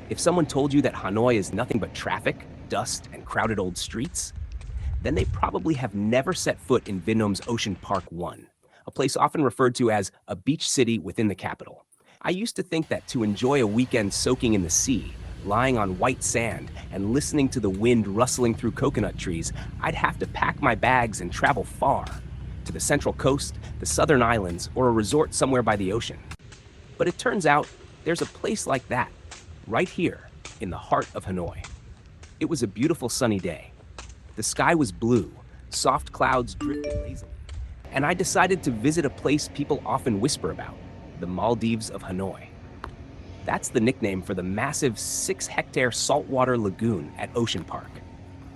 If someone told you that Hanoi is nothing but traffic, dust, and crowded old streets, then they probably have never set foot in Vinhomes Ocean Park 1, a place often referred to as a beach city within the capital. I used to think that to enjoy a weekend soaking in the sea, lying on white sand, and listening to the wind rustling through coconut trees, I'd have to pack my bags and travel far, to the Central Coast, the Southern Islands, or a resort somewhere by the ocean. But it turns out there's a place like that, right here, in the heart of Hanoi. It was a beautiful sunny day. The sky was blue, soft clouds drifted lazily, and I decided to visit a place people often whisper about, the Maldives of Hanoi. That's the nickname for the massive 6-hectare saltwater lagoon at Ocean Park.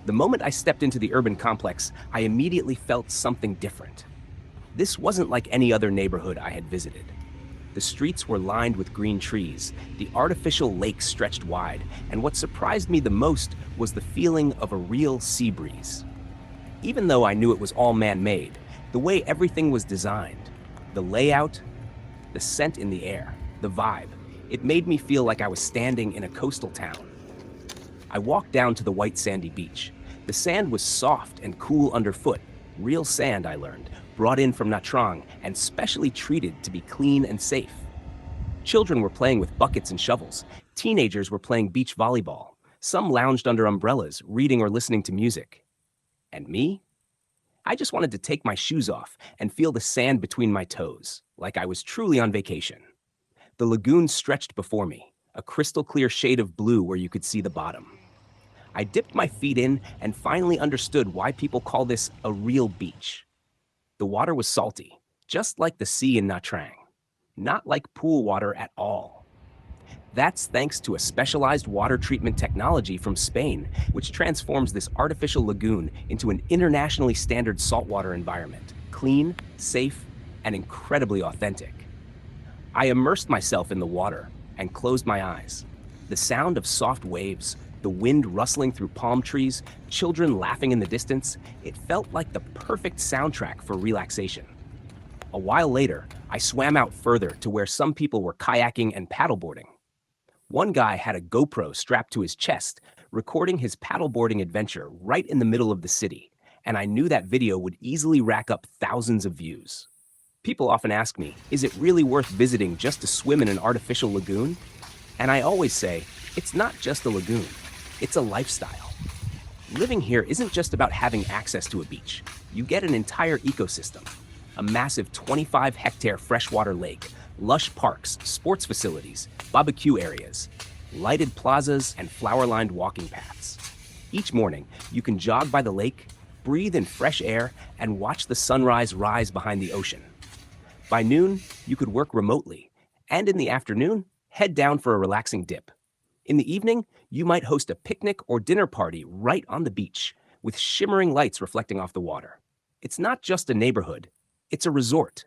The moment I stepped into the urban complex, I immediately felt something different. This wasn't like any other neighborhood I had visited. The streets were lined with green trees, the artificial lake stretched wide, and what surprised me the most was the feeling of a real sea breeze. Even though I knew it was all man-made, the way everything was designed, the layout, the scent in the air, the vibe, it made me feel like I was standing in a coastal town. I walked down to the white sandy beach. The sand was soft and cool underfoot, real sand, I learned, brought in from Nha Trang and specially treated to be clean and safe. Children were playing with buckets and shovels. Teenagers were playing beach volleyball. Some lounged under umbrellas, reading or listening to music. And me? I just wanted to take my shoes off and feel the sand between my toes, like I was truly on vacation. The lagoon stretched before me, a crystal clear shade of blue where you could see the bottom. I dipped my feet in and finally understood why people call this a real beach. The water was salty, just like the sea in Nha Trang, not like pool water at all. That's thanks to a specialized water treatment technology from Spain, which transforms this artificial lagoon into an internationally standard saltwater environment, clean, safe, and incredibly authentic. I immersed myself in the water and closed my eyes. The sound of soft waves, the wind rustling through palm trees, children laughing in the distance, it felt like the perfect soundtrack for relaxation. A while later, I swam out further to where some people were kayaking and paddleboarding. One guy had a GoPro strapped to his chest, recording his paddleboarding adventure right in the middle of the city, and I knew that video would easily rack up thousands of views. People often ask me, is it really worth visiting just to swim in an artificial lagoon? And I always say, it's not just a lagoon, it's a lifestyle. Living here isn't just about having access to a beach. You get an entire ecosystem. A massive 25-hectare freshwater lake, lush parks, sports facilities, barbecue areas, lighted plazas, and flower-lined walking paths. Each morning, you can jog by the lake, breathe in fresh air, and watch the sunrise rise behind the ocean. By noon, you could work remotely, and in the afternoon, head down for a relaxing dip. In the evening, you might host a picnic or dinner party right on the beach, with shimmering lights reflecting off the water. It's not just a neighborhood, it's a resort.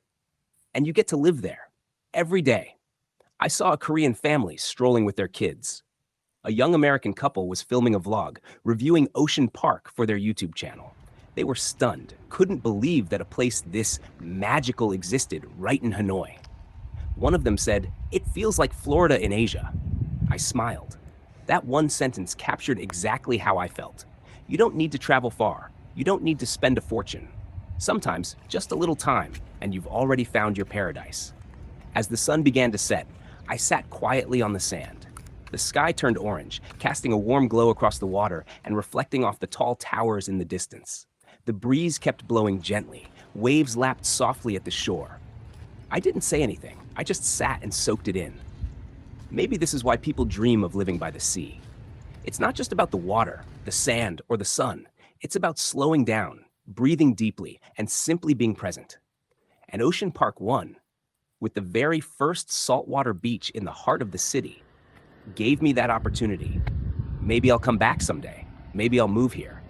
And you get to live there, every day. I saw a Korean family strolling with their kids. A young American couple was filming a vlog, reviewing Ocean Park for their YouTube channel. They were stunned, couldn't believe that a place this magical existed right in Hanoi. One of them said, "It feels like Florida in Asia." I smiled. That one sentence captured exactly how I felt. You don't need to travel far. You don't need to spend a fortune. Sometimes, just a little time, and you've already found your paradise. As the sun began to set, I sat quietly on the sand. The sky turned orange, casting a warm glow across the water and reflecting off the tall towers in the distance. The breeze kept blowing gently. Waves lapped softly at the shore. I didn't say anything. I just sat and soaked it in. Maybe this is why people dream of living by the sea. It's not just about the water, the sand, or the sun. It's about slowing down, breathing deeply, and simply being present. And Ocean Park 1, with the very first saltwater beach in the heart of the city, gave me that opportunity. Maybe I'll come back someday. Maybe I'll move here.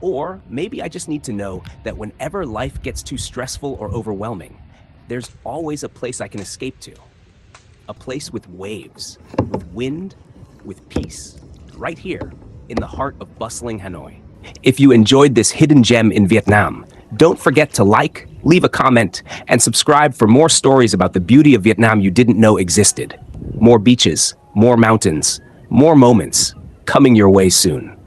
Or maybe I just need to know that whenever life gets too stressful or overwhelming, there's always a place I can escape to. A place with waves, with wind, with peace, right here in the heart of bustling Hanoi. If you enjoyed this hidden gem in Vietnam, don't forget to like, leave a comment, and subscribe for more stories about the beauty of Vietnam you didn't know existed. More beaches, more mountains, More moments coming your way soon.